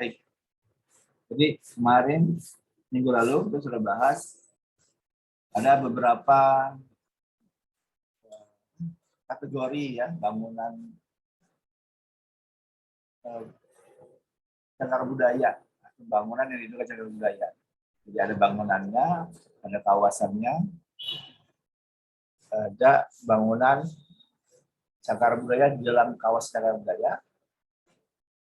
Baik. Jadi kemarin minggu lalu kita sudah bahas ada beberapa kategori ya bangunan cagar budaya, bangunan yang diduga cagar budaya. Jadi ada bangunannya, ada kawasannya, ada bangunan cagar budaya di dalam kawasan cagar budaya,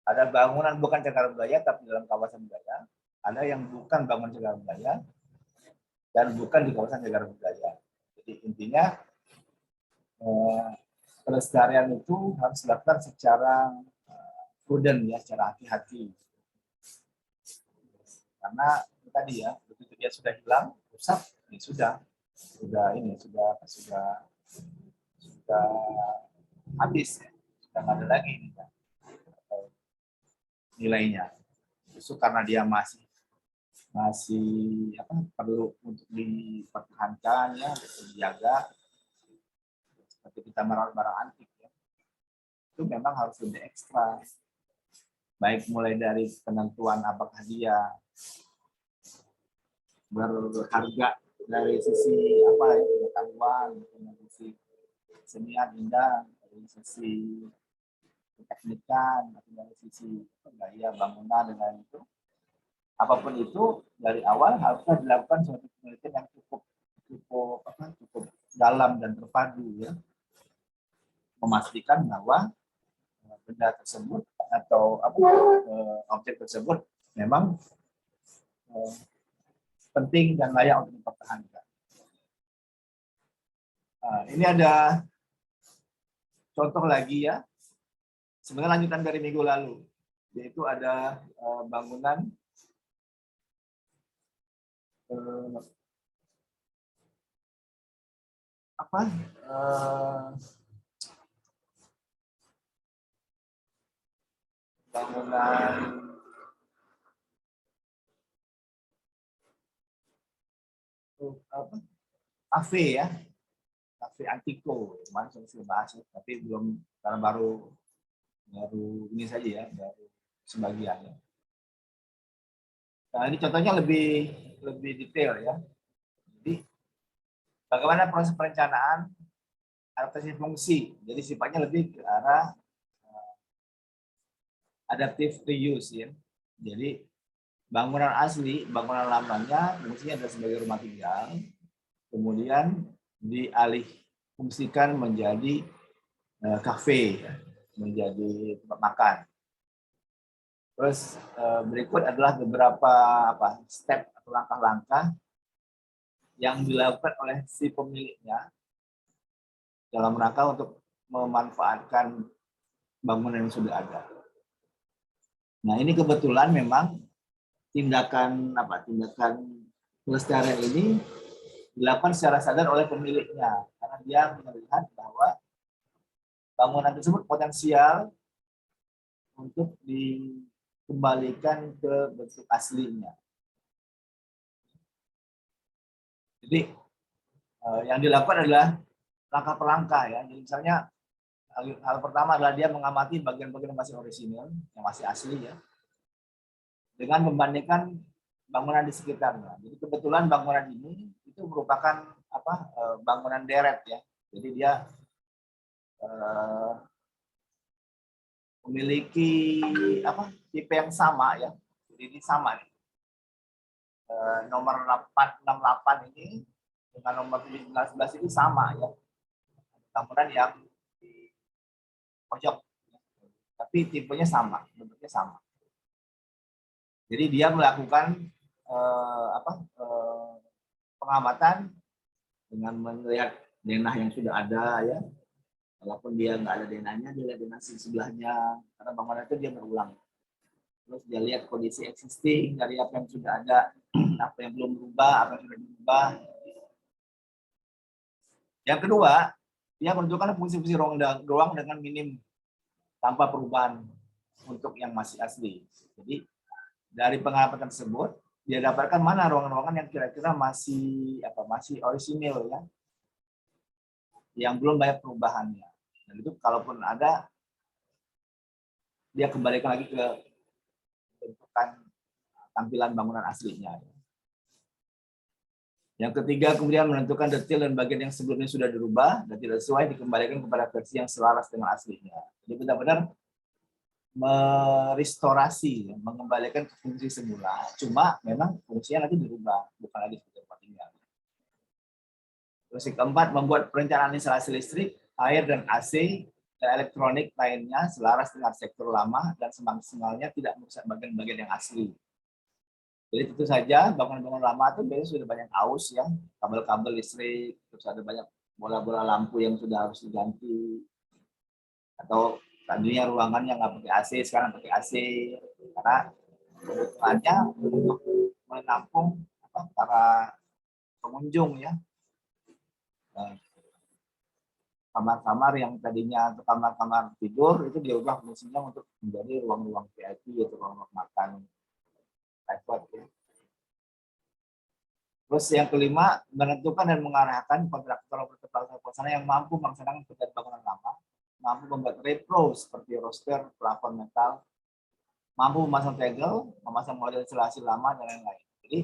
ada bangunan bukan cagar budaya tapi dalam kawasan budaya, ada yang bukan bangunan cagar budaya dan bukan di kawasan cagar budaya. Jadi intinya pelestarian itu harus dilakukan secara prudent ya, secara hati-hati. Karena tadi ya, begitu dia sudah hilang, rusak, ya sudah habis, ya. Sudah nggak ada lagi nilainya. Justru karena dia masih perlu untuk dipertahankan ya, untuk dijaga. Seperti kita merawat barang antik ya, itu memang harus lebih ekstra. Baik mulai dari penentuan apakah dia berharga dari sisi pengetahuan, dari sisi kesenian indah, dari sisi teknikan, dari sisi gaya bangunan dan lain itu. Apapun itu dari awal harusnya dilakukan suatu penelitian yang cukup dalam dan terpadu ya, memastikan bahwa benda tersebut atau objek tersebut memang penting dan layak untuk dipertahankan. Ini ada contoh lagi ya, sebenarnya lanjutan dari minggu lalu, yaitu ada bangunan bangunan kafe ya, kafe Antiko, kemarin saya sudah bahas, tapi belum karena baru ini saja ya, baru sebagian ya. Nah ini contohnya lebih detail ya. Jadi bagaimana proses perencanaan adaptasi fungsi, jadi sifatnya lebih ke arah adaptive reuse ya. Jadi bangunan asli, bangunan lamanya fungsinya adalah sebagai rumah tinggal, kemudian dialih fungsikan menjadi kafe, menjadi tempat makan. Terus berikut adalah beberapa step atau langkah-langkah yang dilakukan oleh si pemiliknya dalam rangka untuk memanfaatkan bangunan yang sudah ada. Nah ini kebetulan memang tindakan pelestarian ini dilakukan secara sadar oleh pemiliknya karena dia melihat bahwa bangunan tersebut potensial untuk dikembalikan ke bentuk aslinya. Jadi yang dilakukan adalah langkah per langkah ya. Jadi misalnya hal pertama adalah dia mengamati bagian-bagian yang masih orisinil, yang masih asli ya, dengan membandingkan bangunan di sekitarnya. Jadi kebetulan bangunan ini itu merupakan bangunan deret ya. Jadi dia memiliki tipe yang sama ya. Jadi ini sama nih. Nomor 868 ini dengan nomor 1711 ini sama ya. Bangunan yang di pojok, tapi tipenya sama, bentuknya sama. Jadi dia melakukan pengamatan dengan melihat denah yang sudah ada ya. Walaupun dia nggak ada denahnya, dia lihat denah sebelahnya, karena bangunan itu dia berulang. Terus dia lihat kondisi existing dari apa yang sudah ada, apa yang belum berubah, apa yang sudah berubah. Yang kedua, dia menentukan fungsi-fungsi ruang dengan minim tanpa perubahan untuk yang masih asli. Jadi dari pengamatan tersebut dia dapatkan mana ruangan-ruangan yang kira-kira masih orisinil ya, yang belum banyak perubahannya. Dan itu kalaupun ada, dia kembalikan lagi ke bentukan tampilan bangunan aslinya. Yang ketiga, kemudian menentukan detail dan bagian yang sebelumnya sudah dirubah dan tidak sesuai dikembalikan kepada versi yang selaras dengan aslinya. Jadi benar-benar merestorasi, mengembalikan ke fungsi semula. Cuma memang fungsinya nanti dirubah, bukan lagi seperti tempat tinggal. Terus yang keempat, membuat perencanaan instalasi listrik, air dan AC dan elektronik lainnya selaras dengan sektor lama dan semaksimalnya tidak merusak bagian-bagian yang asli. Jadi tentu saja bangunan-bangunan lama itu biasanya sudah banyak aus ya, kabel-kabel listrik, terus ada banyak bola-bola lampu yang sudah harus diganti, atau tadinya ruangannya nggak pakai AC, sekarang pakai AC, karena kebutuhannya untuk menampung para pengunjung ya. Kamar-kamar yang tadinya kamar-kamar tidur itu diubah fungsinya untuk menjadi ruang-ruang VIP atau ruang-ruang makan private ya. Terus yang kelima, menentukan dan mengarahkan kontraktor operator pelaksana yang mampu melaksanakan pekerjaan bangunan lama, mampu membuat repro seperti roster, plafon metal, mampu memasang tegel, memasang model insulasi lama dan lain-lain. Jadi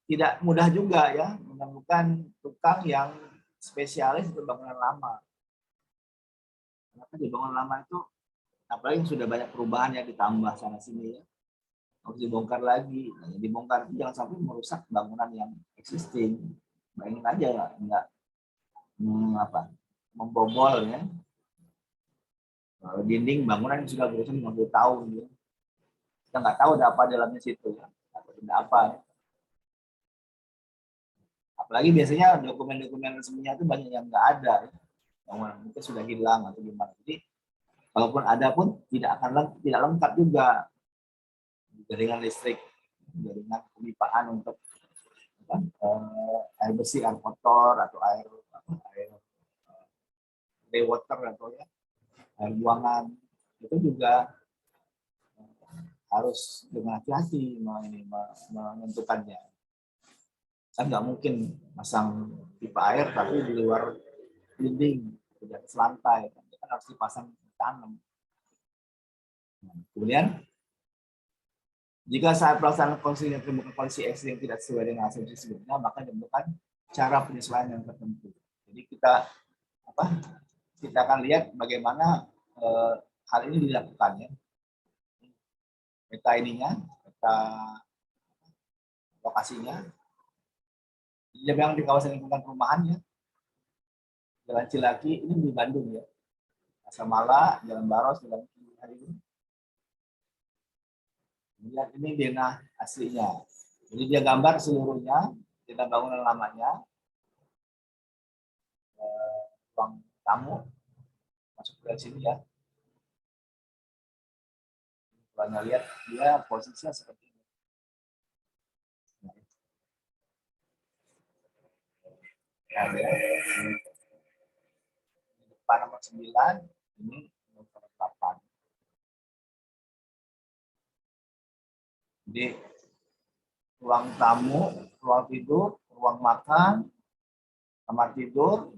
tidak mudah juga ya menemukan tukang yang spesialis untuk bangunan lama. Karena di bangunan lama itu apalagi sudah banyak perubahan yang ditambah sana sini ya. Harus dibongkar lagi. Nah, dibongkar itu jangan sampai merusak bangunan yang existing. Bayangin aja enggak membobol ya. Dinding bangunan yang sudah berusia 50 tahun ya. Kita nggak tahu ada apa dalamnya situ ya. Atau tidak apa. Ya. Apalagi biasanya dokumen-dokumen resminya itu banyak yang nggak ada ya. Bangunan mungkin sudah hilang atau gimana. Jadi kalaupun ada pun tidak lengkap juga. Jaringan listrik, jaringan pemipaan untuk air bersih, air kotor atau air water atau ya air buangan itu juga harus dengan hati-hati menentukannya. Kan nggak mungkin masang pipa air tapi di luar dinding, di atas lantai, kan harus dipasang tanam. Kemudian jika saat pelaksanaan polisi yang terbukti polisi ekstrim tidak sesuai dengan asumsi sebelumnya, maka dibutuhkan cara penyesuaian yang tertentu. Jadi kita akan lihat bagaimana hal ini dilakukan ya. Peta ininya, peta lokasinya. Yang di kawasan lingkungan perumahan ya. Jalan Cilaki ini di Bandung ya. Asamala, Jalan Baros, Jalan Cilaki. Kemudian ini denah aslinya. Jadi dia gambar seluruhnya, denah bangunan lamanya, ruang tamu, masuk ke sini ya. Kalau Anda lihat, dia posisinya seperti ini. Ya, depan nomor 9, ini nomor 8. Jadi ruang tamu, ruang tidur, ruang makan, kamar tidur,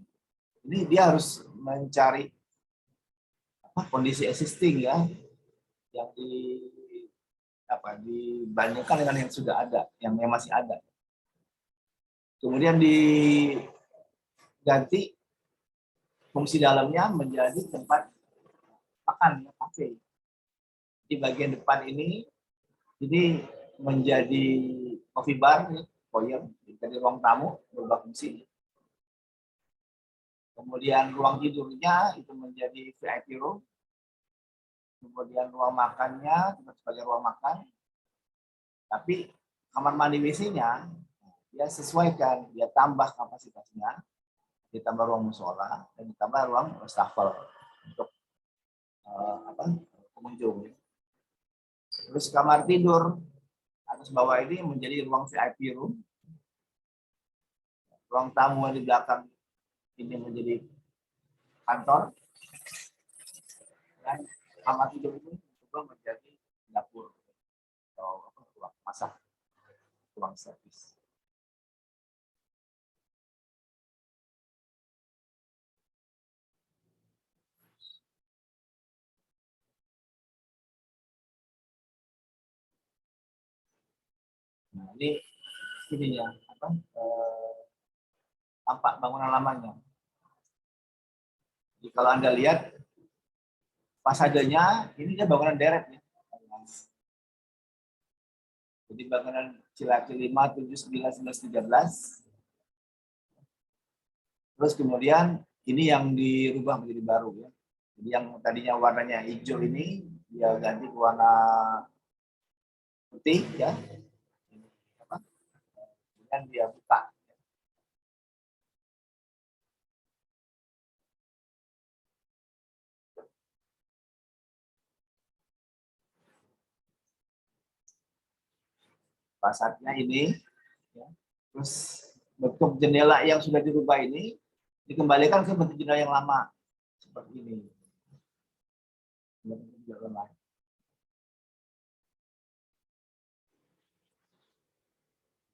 ini dia harus mencari kondisi existing ya, yang dibandingkan dengan yang sudah ada, yang masih ada. Kemudian diganti fungsi dalamnya menjadi tempat makan, kafe. Di bagian depan ini menjadi coffee bar, foyer, jadi ruang tamu berubah fungsi. Kemudian ruang tidurnya itu menjadi VIP room. Kemudian ruang makannya sebagai ruang makan. Tapi kamar mandi WC-nya dia sesuaikan, dia tambah kapasitasnya, ditambah ruang musola dan ditambah ruang wastafel untuk pengunjung. Terus kamar tidur atas bawah ini menjadi ruang VIP room. Ruang tamu yang di belakang ini menjadi kantor. Dan kamar tidur ini juga menjadi dapur atau ruang masak, ruang servis. Nah, ini ya apa tampak bangunan lamanya. Jadi kalau Anda lihat fasadenya ini dia bangunan deret ya. Jadi bangunan Cilacap 5, 7, 9, 11, 13. Terus kemudian ini yang dirubah menjadi baru ya. Jadi yang tadinya warnanya hijau ini dia ganti ke warna putih ya. Kemudian dia buka. Fasadnya ini ya. Terus bentuk jendela yang sudah dirubah ini dikembalikan ke bentuk jendela yang lama seperti ini.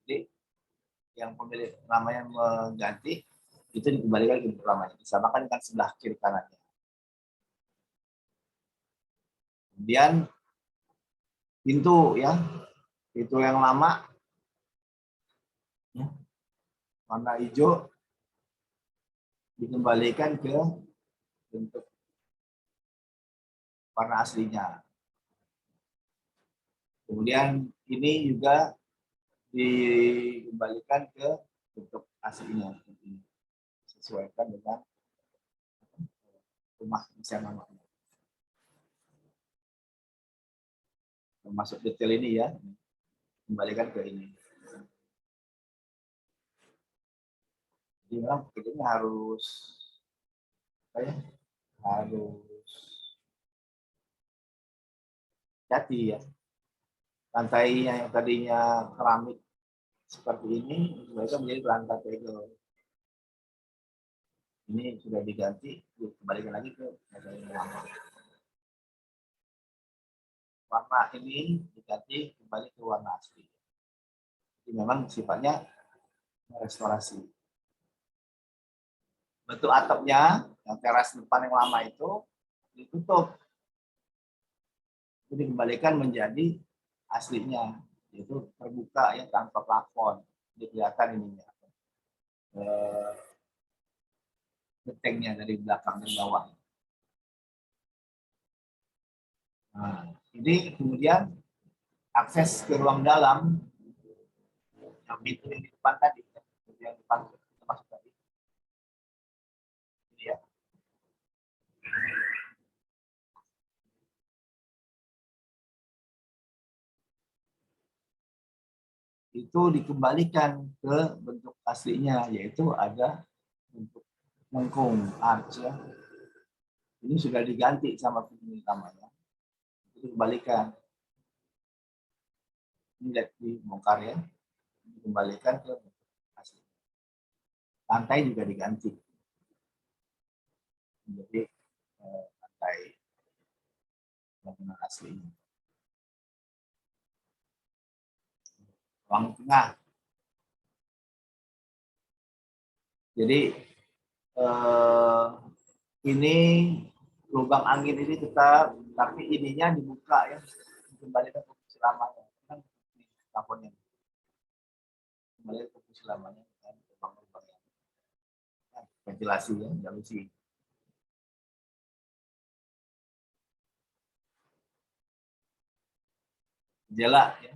Jadi yang pemilik namanya mengganti itu dikembalikan ke bentuk lamanya, disamakan dengan sebelah kiri kanannya. Kemudian pintu ya, pintu yang lama ya, warna hijau dikembalikan ke bentuk warna aslinya. Kemudian ini juga dikembalikan ke bentuk aslinya, sesuaikan dengan rumah desain namanya. Termasuk detail ini ya, kembalikan ke ini. Jadi memang pekerjaannya harus apa ya, harus hati ya. Lantainya yang tadinya keramik seperti ini, mereka menjadi lantai tegel. Ini sudah diganti, kembalikan lagi ke lama. Warna ini diganti kembali ke warna asli. Jadi memang sifatnya restorasi. Bentuk atapnya, yang teras depan yang lama itu ditutup. Jadi dikembalikan menjadi aslinya, yaitu terbuka ya tanpa plafon. Jadi kelihatan ininya. Betengnya dari belakang dan bawah. Nah, ini kemudian akses ke ruang dalam yang pintu yang di depan tadi, yang depan masuk tadi. Ini ya. Itu dikembalikan ke bentuk aslinya, yaitu ada bentuk lengkung arch ya. Ini sudah diganti sama pemilik namanya. Itu dikembalikan. Ini lihat dibongkar ya. Dikembalikan ke bentuk asli. Lantai juga diganti. Jadi lantai bangunan aslinya. Ruang tengah. Jadi ini lubang angin ini tetap, tapi ininya dibuka ya, dikembalikan ke fungsi lamanya. Kan plafonnya kembali ke fungsi lamanya kan lubang-lubang yang ventilasi ya, jalusi. Jela ya,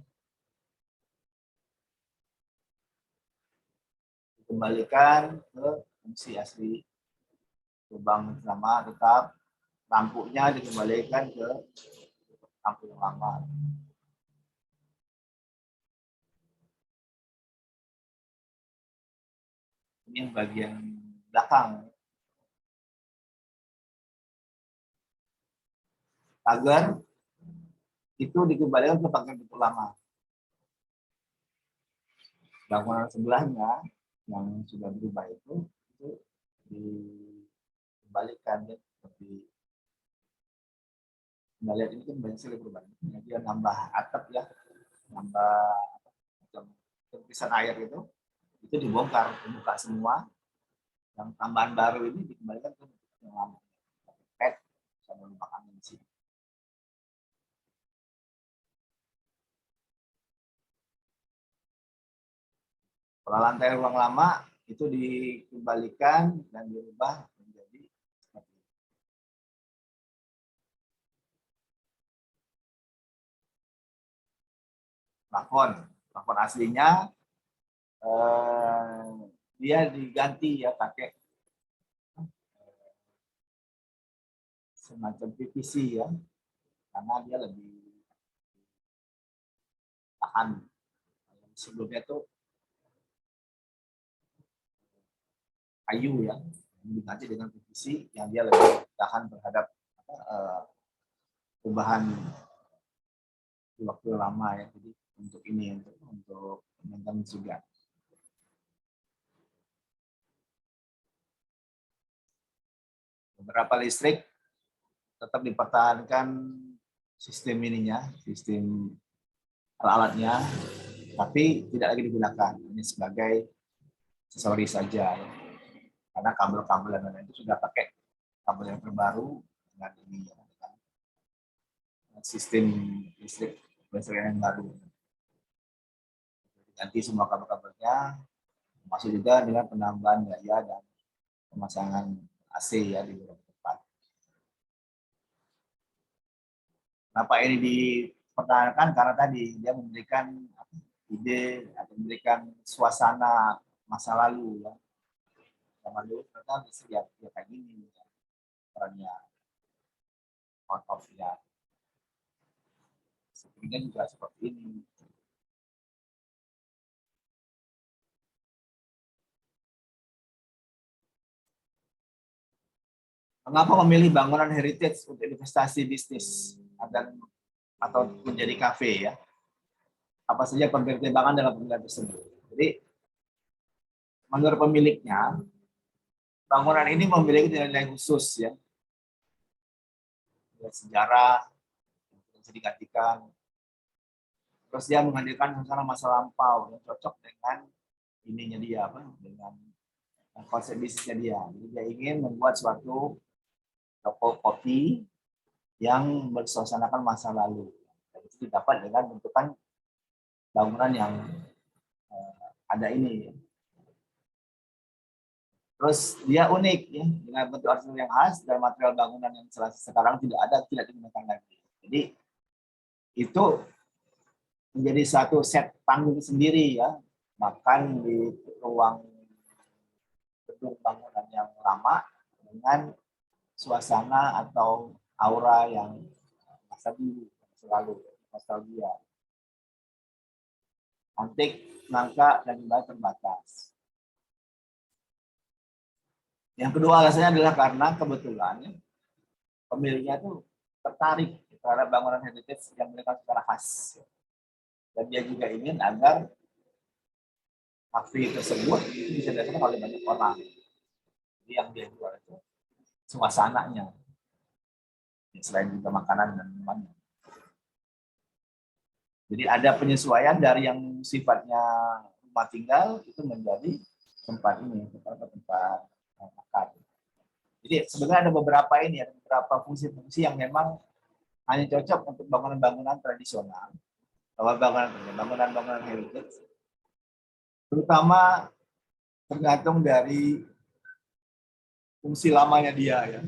dikembalikan ke fungsi asli. Lubang sama tetap, lampunya dikembalikan ke lampu yang lama. Ini yang bagian belakang. Pagar itu dikembalikan ke pagar bentuk lama. Bangunan sebelahnya yang sudah berubah itu dikembalikan ya, seperti Anda lihat ini kan banyak sekali perubahan. Dia nambah atap ya, nambah tempisan air itu dibongkar, dibuka semua. Yang tambahan baru ini dikembalikan ke yang lama. Pet sama lubang angin di sini. Kalau lantai ruang lama itu dikembalikan dan dirubah menjadi seperti ini. Plafon aslinya dia diganti ya pakai semacam PVC ya, karena dia lebih tahan. Sebelumnya tuh kayu ya, diganti dengan PVC yang dia lebih tahan terhadap perubahan di waktu lama ya. Jadi untuk ini untuk maintenance juga. Beberapa listrik tetap dipertahankan sistem ininya, sistem alat-alatnya, tapi tidak lagi digunakan, hanya sebagai aksesoris saja. Ya. Karena kabel-kabel dan lain-lain itu sudah pakai kabel yang terbaru dengan ini ya, dengan sistem listrik yang baru. Ganti semua kabel-kabelnya, masuk juga dengan penambahan daya dan pemasangan AC ya di beberapa tempat. Kenapa ini dipertahankan? Karena tadi dia memberikan ide atau memberikan suasana masa lalu ya. Zaman dulu mereka bisa ya kayak gini ya. Perannya on off ya. Sebenarnya juga seperti ini. Mengapa memilih bangunan heritage untuk investasi bisnis dan atau menjadi kafe ya? Apa saja pertimbangan dalam pemilihan tersebut? Jadi menurut pemiliknya, bangunan ini memiliki nilai khusus ya, nilai sejarah yang bisa digantikan. Terus dia menghadirkan suasana masa lampau yang cocok dengan ininya dia apa? Dengan konsep bisnisnya dia. Jadi dia ingin membuat suatu toko kopi yang bersuasanakan masa lalu. Dan itu didapat dengan bentukan bangunan yang ada ini. Terus dia unik ya, dengan bentuk arsitektur yang khas dan material bangunan yang sekarang tidak digunakan lagi. Jadi itu menjadi satu set panggung sendiri ya, makan di ruang gedung bangunan yang lama dengan suasana atau aura yang masa dulu, selalu nostalgia. Antik, nangka, dan jumlah terbatas. Yang kedua alasannya adalah karena kebetulan pemiliknya itu tertarik terhadap bangunan heritage yang mereka secara khas. Dan dia juga ingin agar kafe tersebut itu bisa dilakukan oleh banyak orang. Jadi yang dia jual itu suasananya, selain juga makanan dan minumannya. Jadi ada penyesuaian dari yang sifatnya rumah tinggal itu menjadi tempat ini, tempat makan. Jadi sebenarnya ada beberapa ini, ada beberapa fungsi-fungsi yang memang hanya cocok untuk bangunan-bangunan tradisional, bangunan-bangunan heritage, terutama tergantung dari fungsi lamanya dia ya.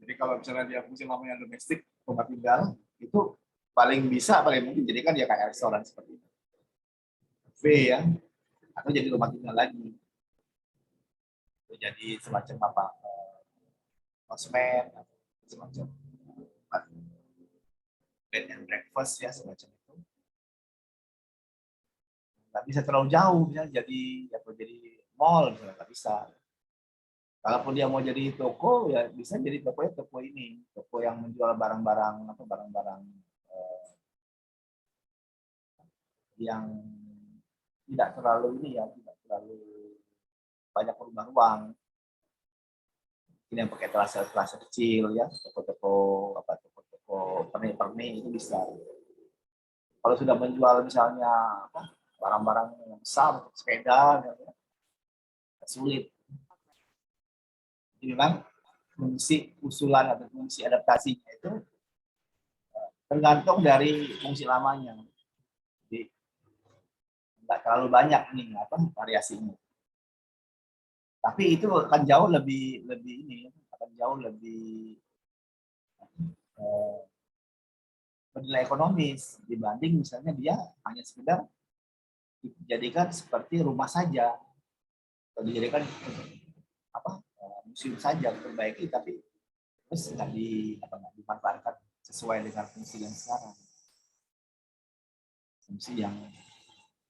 Jadi kalau misalnya dia fungsi lamanya domestik, rumah tinggal, itu paling mungkin jadi kan dia kayak restoran seperti itu. Cafe ya, atau jadi rumah tinggal lagi. Itu jadi semacam apa? Kosmen, semacam bed and breakfast ya, semacam itu. Nggak bisa terlalu jauh, misalnya jadi mall, misalnya nggak bisa. Kalaupun dia mau jadi toko, ya bisa jadi toko ini, toko yang menjual barang-barang atau barang-barang yang tidak terlalu ini ya, tidak terlalu banyak rumah ruang. Ini yang pakai terasa kecil ya, toko-toko pernik itu bisa. Kalau sudah menjual misalnya barang-barang yang besar, sepeda, ya, sulit. Jadi memang fungsi usulan atau fungsi adaptasinya itu tergantung dari fungsi lamanya. Jadi nggak terlalu banyak nih variasinya. Tapi itu akan jauh lebih ini, akan jauh lebih bernilai ekonomis dibanding misalnya dia hanya sekedar dijadikan seperti rumah saja atau dijadikan museum saja diperbaiki, tapi terus nggak dimanfaatkan sesuai dengan fungsi yang sekarang, fungsi yang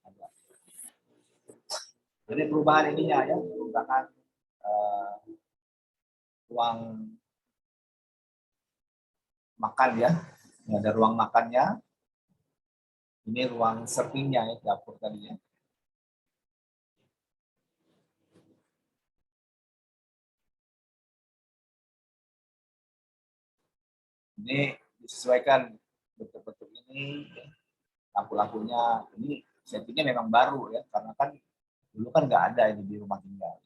ada. Jadi perubahan ininya ya, perubahan ruang makan ya, ini ada ruang makannya, ini ruang servingnya ya, dapur tadi ya. Ini disesuaikan bentuk-bentuk ini, lampu-lampunya ini settingnya memang baru ya, karena kan dulu kan nggak ada ini di rumah tinggal,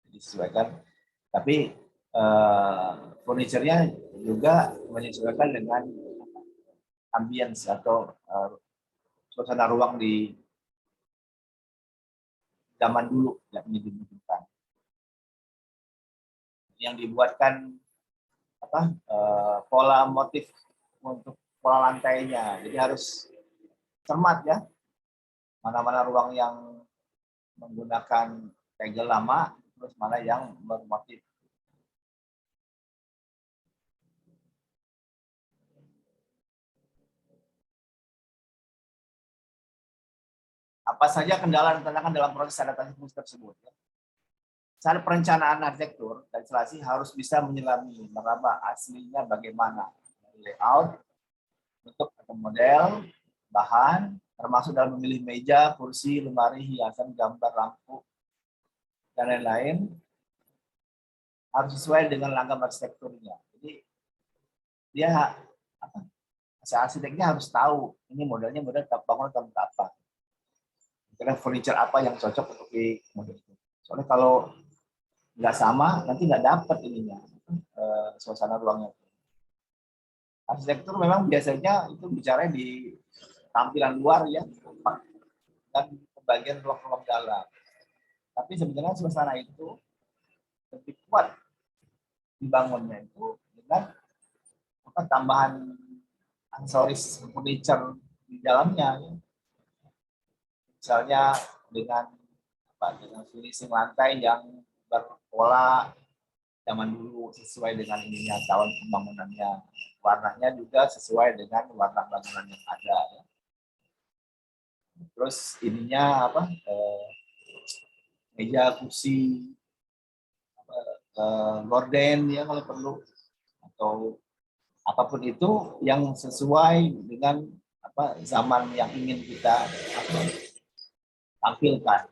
disesuaikan. Tapi furniturnya juga menyesuaikan dengan ambience atau suasana ruang di zaman dulu yang ini dibutuhkan. Yang dibuatkan pola motif untuk pola lantainya, jadi harus cermat ya, mana-mana ruang yang menggunakan tegel lama, terus mana yang bermotif. Apa saja kendala dan tantangan dalam proses adaptasi fungsi tersebut? Saat perencanaan arsitektur dan instalasi harus bisa menyelami meraba aslinya bagaimana, layout, bentuk atau model, bahan, termasuk dalam memilih meja, kursi, lemari, hiasan, gambar, lampu, dan lain-lain, harus sesuai dengan langgam arsitekturnya. Jadi dia arsiteknya harus tahu ini modelnya model bangunan tahun berapa, kira furniture apa yang cocok untuk di model itu. Soalnya kalau nggak sama nanti nggak dapat ininya suasana ruangnya. Arsitektur memang biasanya itu bicara di tampilan luar ya, dan bagian ruang-ruang dalam. Tapi sebenarnya suasana itu lebih kuat dibangunnya itu dengan tambahan aksesoris furniture di dalamnya. Misalnya dengan finishing lantai yang berpola zaman dulu sesuai dengan ininya tahun pembangunannya, warnanya juga sesuai dengan warna bangunan yang ada ya. Terus ininya meja, kursi, gorden ya kalau perlu, atau apapun itu yang sesuai dengan zaman yang ingin kita tampilkan.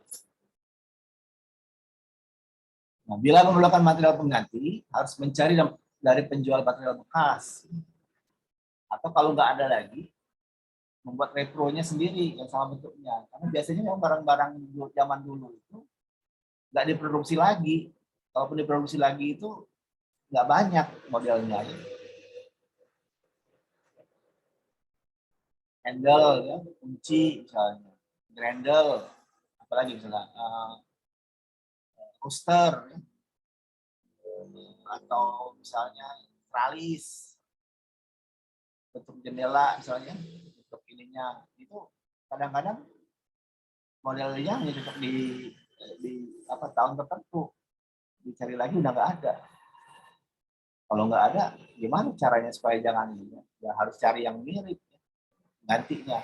Nah, bila memerlukan material pengganti, harus mencari dari penjual material bekas. Atau kalau nggak ada lagi, membuat retronya sendiri yang sama bentuknya. Karena biasanya memang barang-barang zaman dulu itu nggak diproduksi lagi. Kalaupun diproduksi lagi itu nggak banyak modelnya. Handle, ya, kunci misalnya, grendel, apalagi misalnya rooster, ya, atau misalnya tralis, bentuk jendela misalnya, bentuk ininya itu kadang-kadang modelnya hanya cocok di tahun tertentu, dicari lagi udah nggak ada. Kalau nggak ada, gimana caranya supaya jangan ini? Ya harus cari yang mirip, ya, gantinya.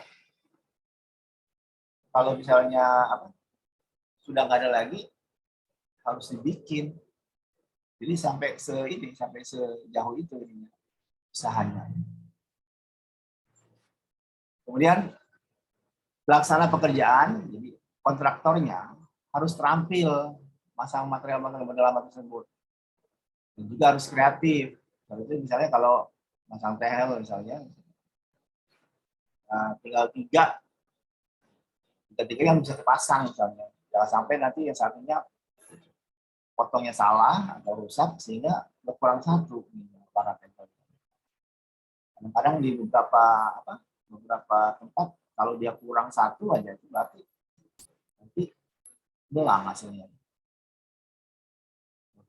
Kalau misalnya sudah nggak ada lagi, harus dibikin. Jadi sampai sejauh itu ini usahanya. Kemudian pelaksana pekerjaan, jadi kontraktornya harus terampil masang material lama tersebut. Dan juga harus kreatif. Itu misalnya kalau masang tehel misalnya, tinggal tiga yang bisa terpasang misalnya. Jangan sampai nanti yang satunya potongnya salah atau rusak sehingga berkurang satu para tempel. Kadang-kadang di beberapa tempat kalau dia kurang satu aja itu berarti belang hasilnya.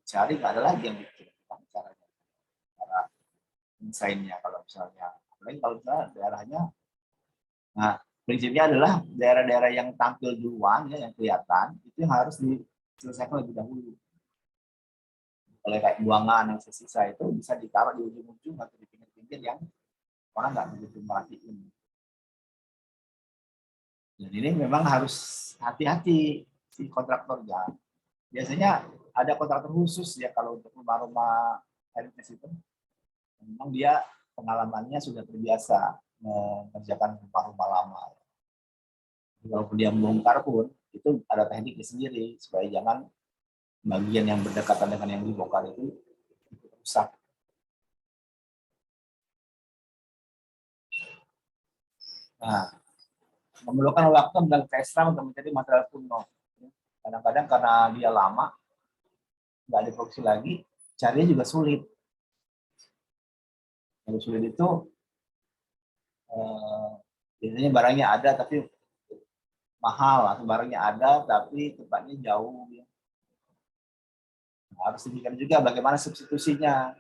Cari nggak ada lagi yang bikin caranya, cara desainnya kalau misalnya, apalagi kalau misalnya daerahnya, nah prinsipnya adalah daerah-daerah yang tampil duluan ya, yang kelihatan itu yang harus diselesaikan lebih dahulu. Kalau kayak buangan yang sisa itu bisa ditaruh di ujung-ujung atau di pinggir-pinggir yang orang nggak begitu merhatiin. Dan ini memang harus hati-hati si kontraktor ya. Biasanya ada kontraktor khusus ya kalau untuk rumah-rumah heritage itu. Memang dia pengalamannya sudah terbiasa mengerjakan rumah-rumah lama. Walaupun dia membongkar pun itu ada tekniknya sendiri supaya jangan bagian yang berdekatan dengan yang dibongkar itu rusak. Nah, memerlukan waktu dan ekstra untuk mencari material kuno. Kadang-kadang karena dia lama, nggak diproduksi lagi, carinya juga sulit. Yang sulit itu biasanya barangnya ada tapi mahal, atau barangnya ada tapi tempatnya jauh. Ya. Nah, harus dipikirkan juga bagaimana substitusinya.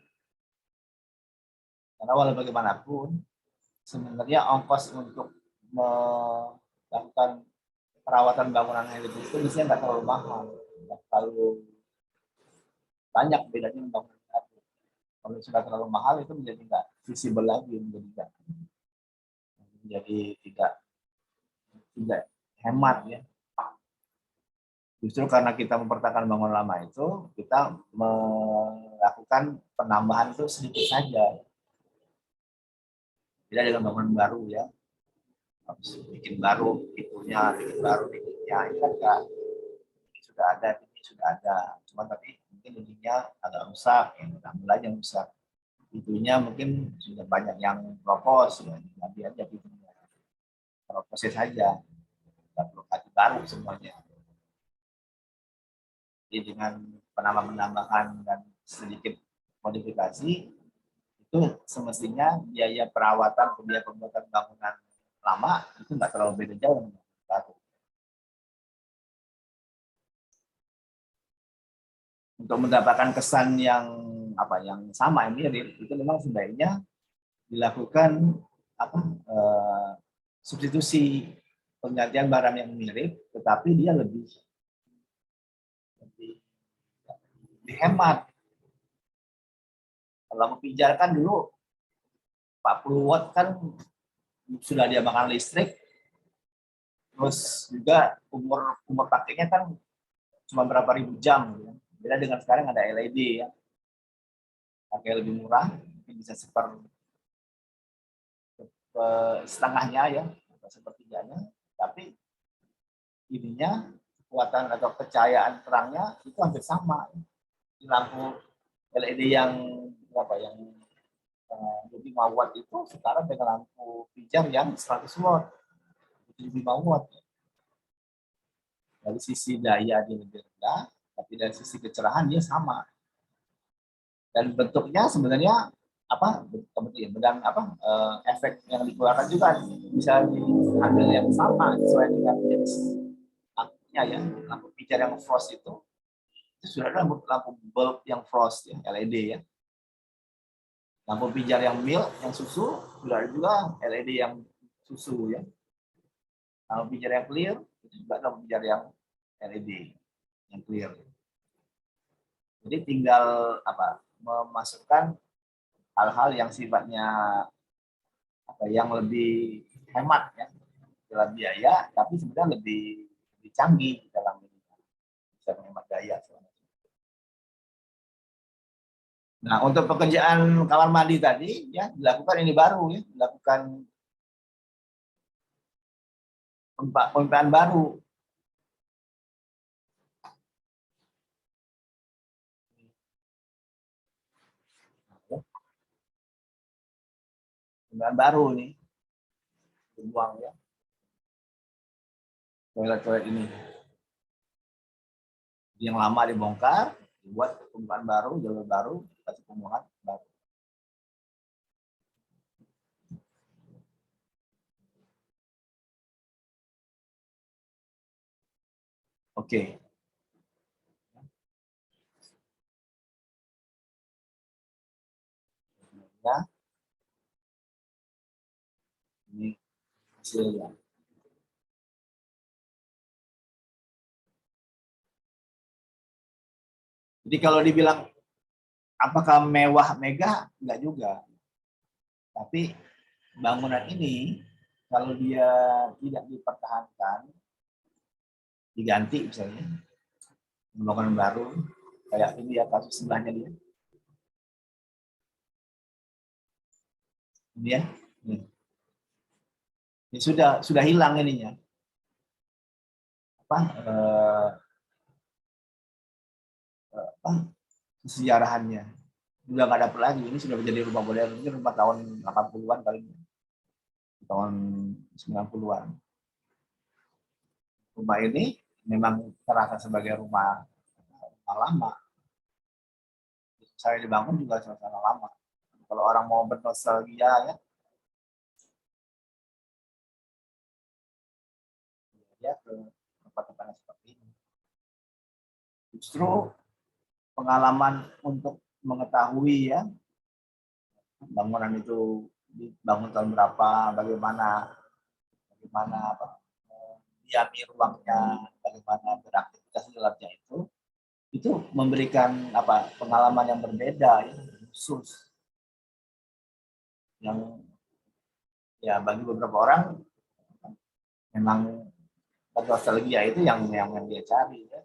Karena walau bagaimanapun, sebenarnya ongkos untuk melakukan perawatan bangunan heritage itu biasanya nggak terlalu mahal, nggak terlalu banyak bedanya dengan bangunan baru. Kalau sudah terlalu mahal itu menjadi nggak visible lagi, menjadi tidak hemat ya. Justru karena kita mempertahankan bangunan lama itu, kita melakukan penambahan itu sedikit saja. Tidak dengan bangunan baru ya, harus bikin baru itunya, bikin baru dindingnya, ini kan sudah ada, ini sudah ada. Cuma tapi mungkin dindingnya agak rusak, yang tambah aja rusak. Itunya mungkin sudah banyak yang propos, ya nanti aja itunya. Proposnya saja, nggak perlu kaji baru semuanya. Jadi dengan penambahan dan sedikit modifikasi itu semestinya biaya perawatan, biaya pembuatan bangunan lama itu nggak terlalu beda jauh dengan baru. Untuk mendapatkan kesan yang yang sama ini itu memang sebaiknya dilakukan substitusi, penggantian barang yang mirip tetapi dia lebih hemat. Kalau pijar kan dulu 40 watt kan sudah dia makan listrik, terus juga umur pakainya kan cuma berapa ribu jam. Ya. Beda dengan sekarang ada LED ya, pakai lebih murah, mungkin bisa setengahnya ya, atau sepertiganya, tapi ininya kekuatan atau kecahayaan terangnya itu hampir sama. Di lampu LED yang yang 5 watt itu sekarang dengan lampu pijar yang 100 watt, 5 watt. Dari sisi daya dia lebih rendah, tapi dari sisi kecerahan dia sama. Dan bentuknya sebenarnya dan efek yang dikeluarkan juga bisa diambil yang sama sesuai dengan jenis lampunya ya. Lampu pijar yang frost itu sudah ada lampu bulb yang frost ya, LED ya. Lampu pijar yang milk yang susu sudah ada juga LED yang susu ya. Lampu pijar yang clear itu juga lampu pijar yang LED yang clear. Jadi tinggal memasukkan hal-hal yang sifatnya yang lebih hemat ya dalam biaya, tapi sebenarnya lebih canggih dalam ini, bisa menghemat daya. Nah, untuk pekerjaan kamar mandi tadi ya dilakukan ini baru ya, dilakukan pemipaan baru. Pemipaan baru nih, dibuang ya. Toilet ini. Yang lama dibongkar, dibuat pembukaan baru, jalur baru, kasih pembuangan baru. Oke. Ya. Ini hasilnya. Jadi kalau dibilang apakah mewah megah, enggak juga. Tapi bangunan ini kalau dia tidak dipertahankan, diganti misalnya, bangunan baru, kayak ini ya kasus sebelahnya dia. Ini ya, ini sudah hilang ininya. Apa, kesejarahannya. Udah nggak dapet lagi, ini sudah menjadi rumah modern, ini rumah tahun 80-an kali ini. Tahun 90-an. Rumah ini memang terasa sebagai rumah lama. Saya dibangun juga suasana lama. Kalau orang mau bernostalgia ya, ya ke tempat-tempat seperti ini. Justru pengalaman untuk mengetahui ya bangunan itu dibangun tahun berapa, bagaimana apa, diami ruangnya, bagaimana beraktivitas di dalamnya itu memberikan apa pengalaman yang berbeda ya, khusus yang ya bagi beberapa orang memang nostalgia itu yang dia cari ya.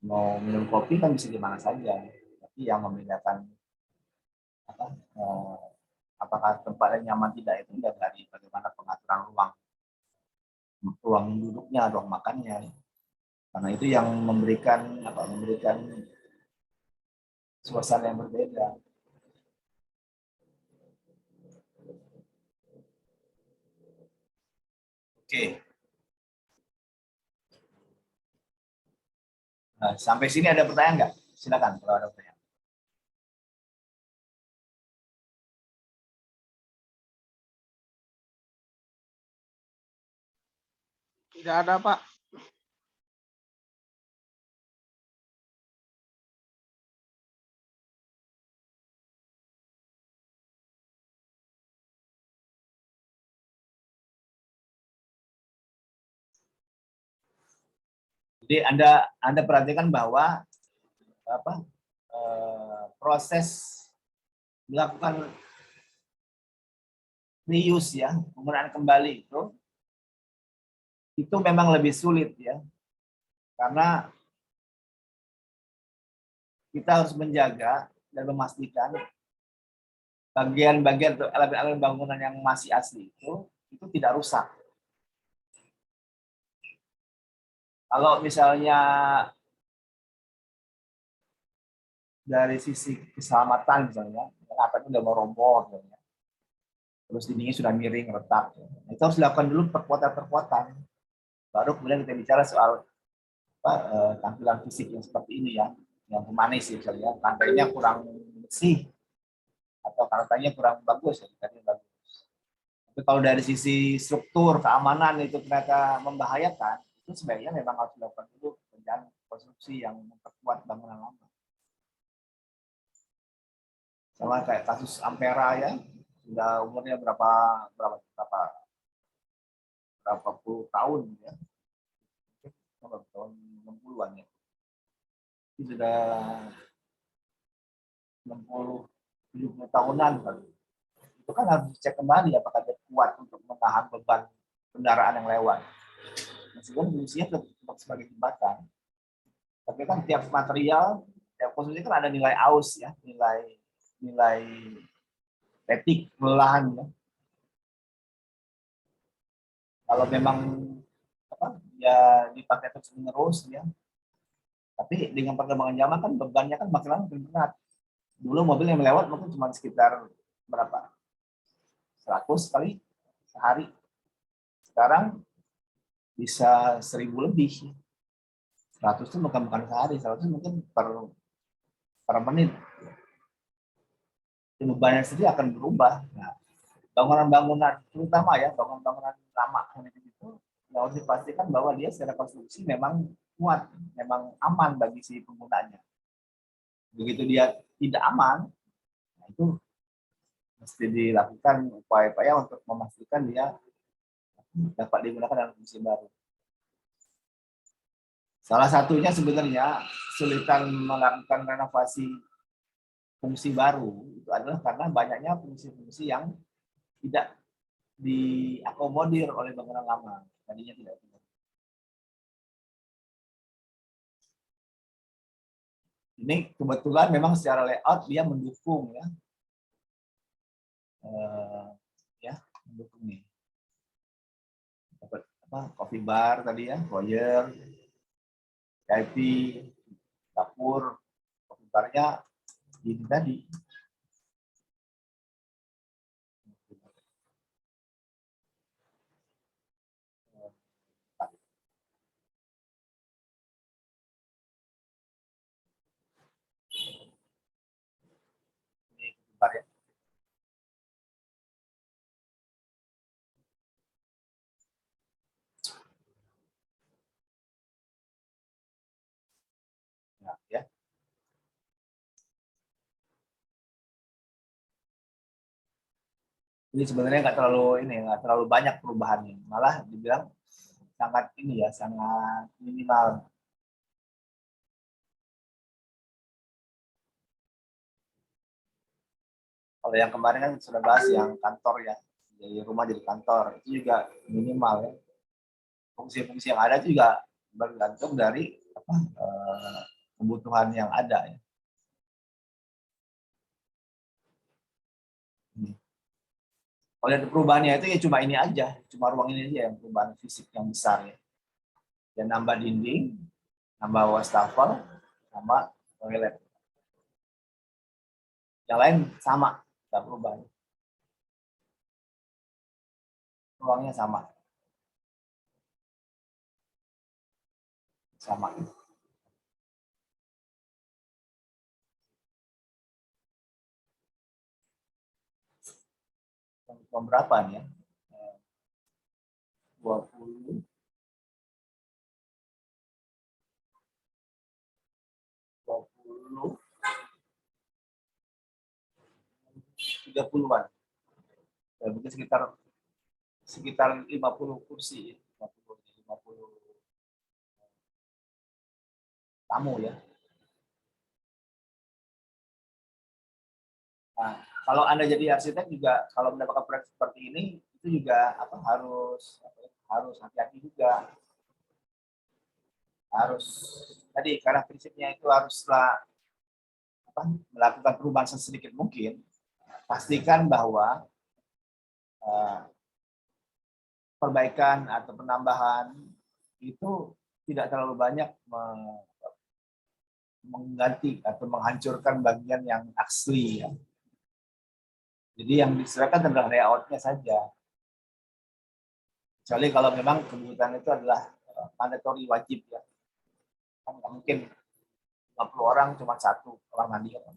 Mau minum kopi kan bisa di mana saja, tapi yang membedakan apa, apakah tempatnya nyaman tidak itu dari bagaimana pengaturan ruang duduknya, ruang makannya. Karena itu yang memberikan suasana yang berbeda. Oke. Nah, sampai sini ada pertanyaan nggak? Silakan kalau ada pertanyaan. Tidak ada, Pak. Jadi Anda perhatikan bahwa apa proses melakukan reuse ya, penggunaan kembali itu memang lebih sulit ya. Karena kita harus menjaga dan memastikan bagian-bagian atau elemen-elemen bangunan yang masih asli itu tidak rusak. Kalau misalnya dari sisi keselamatan misalnya, atapnya udah mau roboh, misalnya, terus dindingnya sudah miring, retak, itu harus dilakukan dulu perkuatan-perkuatan. Baru kemudian kita bicara soal tampilan fisik yang seperti ini ya, yang humanis misalnya, lantainya kurang bersih atau lantainya kurang bagus, ya, bagus. Tapi kalau dari sisi struktur keamanan itu ternyata membahayakan, itu sebaiknya memang harus dilakukan dulu pekerjaan konstruksi yang memperkuat bangunan lama. Sama kayak kasus Ampera ya, sudah umurnya berapa puluh tahun ya, tahun 60-an ya. Itu sudah 60-70 tahunan kali. Itu kan harus dicek kembali apakah dia kuat untuk menahan beban kendaraan yang lewat. Meskipun fungsinya tetap sebagai jembatan, tapi kan tiap material, tiap konstruksi kan ada nilai aus ya, nilai etik kelelahan ya. Kalau memang apa ya dipakai terus menerus ya, tapi dengan perkembangan zaman kan bebannya kan makin lama makin berat. Dulu mobil yang melewat mungkin cuma sekitar berapa 100 kali sehari, sekarang bisa 1000 lebih. 100 itu bukan sehari, 100 mungkin per menit. Bebannya sendiri akan berubah. Nah, bangunan-bangunan terutama ya bangunan-bangunan lama itu harus dipastikan bahwa dia secara konstruksi memang kuat, memang aman bagi si penggunanya. Begitu dia tidak aman, nah itu mesti dilakukan upaya-upaya untuk memastikan dia dapat digunakan dalam fungsi baru. Salah satunya sebenarnya kesulitan melakukan renovasi fungsi baru itu adalah karena banyaknya fungsi-fungsi yang tidak diakomodir oleh bangunan lama. Tadinya tidak. Ini kebetulan memang secara layout dia mendukung ya, mendukung nih. Dapat apa? Coffee bar tadi ya, foyer, VIP, dapur, coffee barnya ini tadi. Ini coffee bar ya. Nah, ya. Jadi sebenarnya nggak terlalu banyak perubahannya, malah dibilang sangat ini ya, sangat minimal. Kalau yang kemarin kan sudah bahas yang kantor ya, dari rumah jadi kantor itu juga minimal ya. Fungsi-fungsi yang ada itu juga bergantung dari kebutuhan yang ada ya. Kalau ada perubahannya itu ya cuma ini aja, cuma ruang ini aja yang perubahan fisik yang besar ya. Dan nambah dinding, nambah wastafel, sama toilet. Yang lain sama, nggak berubah. Ruangnya sama. Sama. Yang berapa nih ya? 20, 20, 30-an. Ya, mungkin sekitar 50 kursi, 50 tamu ya. Nah, kalau Anda jadi arsitek juga kalau mendapatkan proyek seperti ini itu juga harus hati-hati juga. Harus tadi karena prinsipnya itu haruslah melakukan perubahan sesedikit mungkin. Pastikan bahwa perbaikan atau penambahan itu tidak terlalu banyak mengganti atau menghancurkan bagian yang asli ya. Jadi yang diserahkan adalah layout-nya saja. Kecuali kalau memang kebutuhan itu adalah mandatory wajib ya. Kan nggak mungkin 50 orang cuma satu orang mandi kan.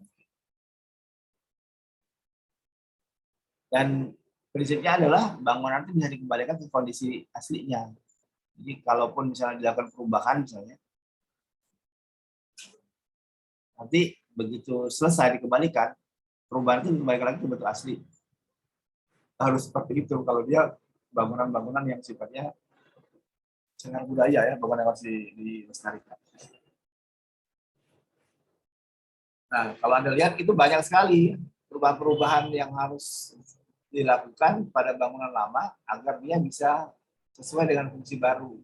Dan prinsipnya adalah bangunan itu bisa dikembalikan ke kondisi aslinya. Jadi kalaupun misalnya dilakukan perubahan misalnya, nanti begitu selesai dikembalikan, perubahan itu kembali lagi ke bentuk asli. Harus seperti itu kalau dia bangunan-bangunan yang sifatnya cagar budaya ya, bangunan yang harus dilestarikan. Nah, kalau Anda lihat itu banyak sekali perubahan-perubahan yang harus dilakukan pada bangunan lama agar dia bisa sesuai dengan fungsi baru.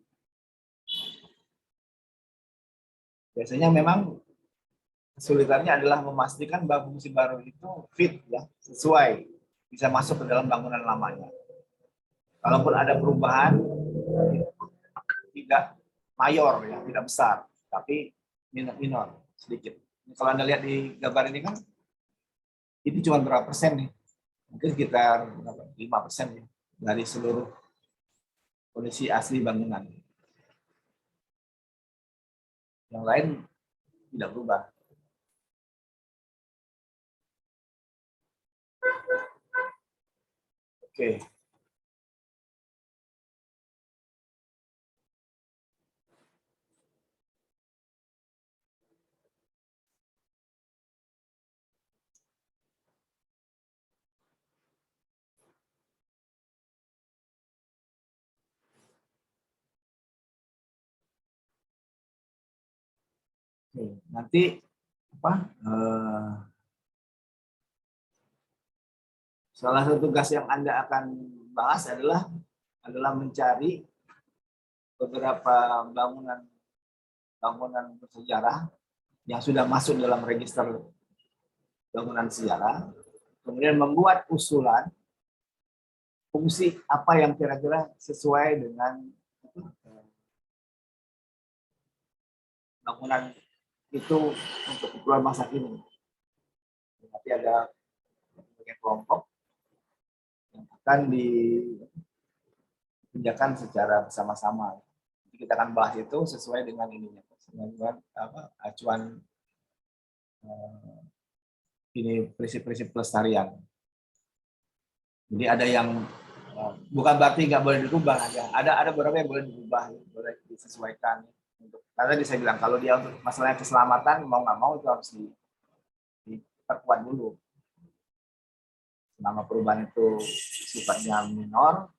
Biasanya memang kesulitannya adalah memastikan bahwa fungsi baru itu fit ya, sesuai, bisa masuk ke dalam bangunan lamanya. Kalaupun ada perubahan tidak mayor ya, tidak besar, tapi minor sedikit. Kalau Anda lihat di gambar ini kan ini cuma berapa persen nih? Mungkin sekitar 5% ya, dari seluruh kondisi asli bangunan. Yang lain tidak berubah. Oke. Oke, nanti apa? Salah satu tugas yang Anda akan bahas adalah mencari beberapa bangunan bersejarah yang sudah masuk dalam register bangunan sejarah, kemudian membuat usulan fungsi apa yang kira-kira sesuai dengan bangunan itu untuk keperluan masa kini. Nanti ada kelompok yang akan dikerjakan secara bersama-sama. Jadi kita akan bahas itu sesuai dengan ininya, dengan acuan ini prinsip-prinsip pelestarian. Jadi ada yang bukan berarti nggak boleh dirubah, ada beberapa yang boleh dirubah, boleh disesuaikan. Karena tadi saya bilang kalau dia untuk masalahnya keselamatan mau nggak mau itu harus diperkuat dulu. Selama perubahan itu sifatnya minor,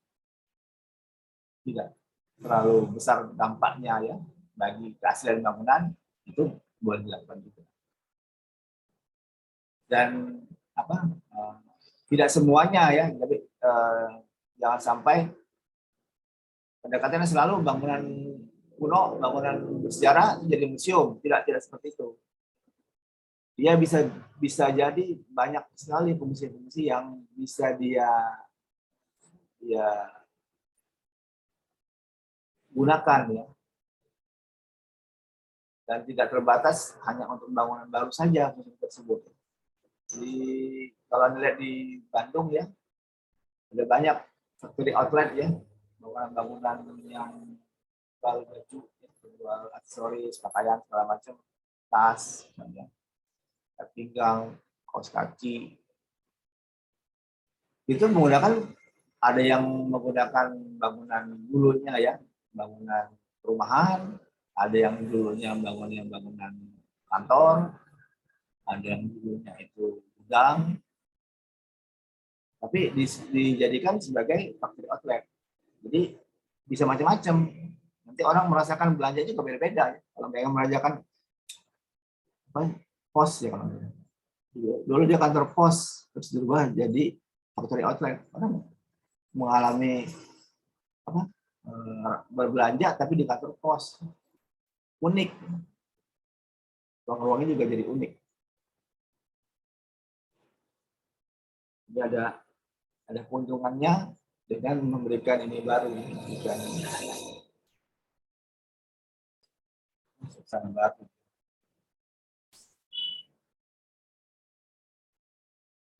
tidak terlalu besar dampaknya ya bagi keaslian bangunan, itu boleh dilakukan juga. Dan tidak semuanya ya, tapi jangan sampai pendekatannya selalu bangunan kuno, bangunan bersejarah jadi museum, tidak seperti itu. Dia bisa jadi banyak sekali fungsi-fungsi yang bisa dia gunakan ya, dan tidak terbatas hanya untuk bangunan baru saja fungsi tersebut. Jadi kalau Anda lihat di Bandung ya, ada banyak factory outlet ya, bangunan-bangunan yang jual baju, jual aksesoris, pakaian segala macam, tas, ya, pinggang, kaos kaki. Itu menggunakan, ada yang menggunakan bangunan dulunya ya, bangunan perumahan, ada yang dulunya bangunan kantor, ada yang dulunya itu gudang, tapi dijadikan sebagai factory outlet. Jadi bisa macam-macam. Nanti orang merasakan belanjanya juga beda-beda. Ya. Kalau mereka merasakan pos ya, kalau dulu dia kantor pos, terus dirubah jadi factory outlet. Orang mengalami berbelanja tapi di kantor pos, unik. Ruang-ruangnya juga jadi unik. Jadi ada keuntungannya dengan memberikan ini baru, memberikan suasana baru.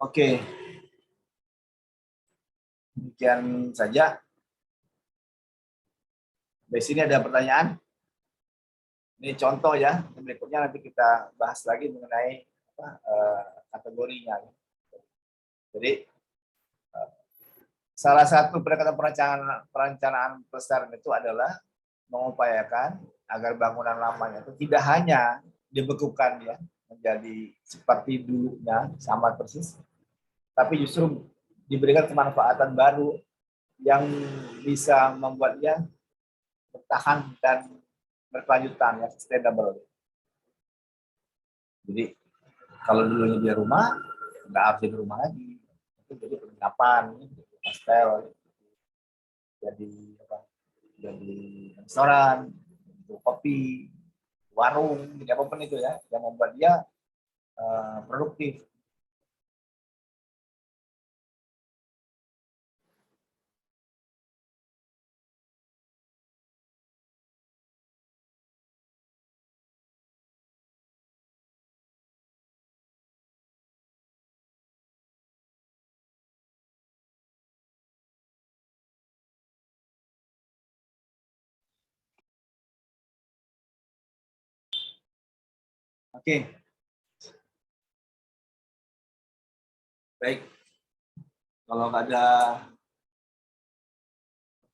Oke, demikian saja. Di sini ada pertanyaan. Ini contoh ya. Berikutnya nanti kita bahas lagi mengenai kategorinya. Jadi salah satu pendekatan perencanaan pelestarian itu adalah mengupayakan agar bangunan lamanya itu tidak hanya dibekukan ya menjadi seperti dulunya sama persis, tapi justru diberikan kemanfaatan baru yang bisa membuatnya bertahan dan berkelanjutan ya, sustainable. Jadi kalau dulunya dia rumah, nggak harus jadi rumah lagi, itu jadi penginapan, hostel, jadi restoran, kopi, warung, jadi apapun itu ya, yang membuat dia produktif. Oke, baik. Kalau nggak ada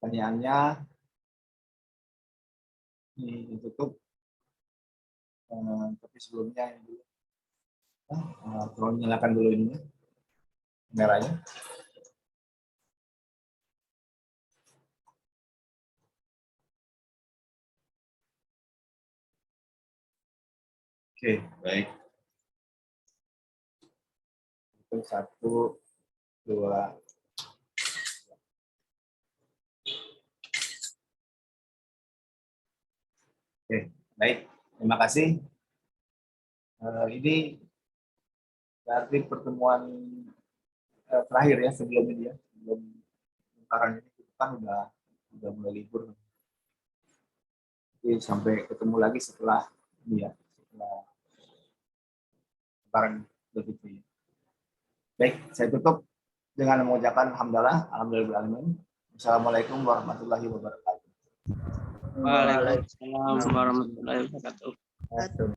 pertanyaannya, ini tutup. Tapi sebelumnya ini dulu, tolong nyalakan dulu ini kameranya. Oke, baik. Itu 1, 2. Oke, baik. Terima kasih. Ini berarti pertemuan terakhir ya sebelum ini ya, sebelum lebaran ini kita kan udah mulai libur. Jadi sampai ketemu lagi setelah ini ya, setelah lebaran Idul Fitri. Baik, saya tutup dengan mengucapkan alhamdulillah. Assalamualaikum warahmatullahi wabarakatuh. Waalaikumsalam warahmatullahi wabarakatuh.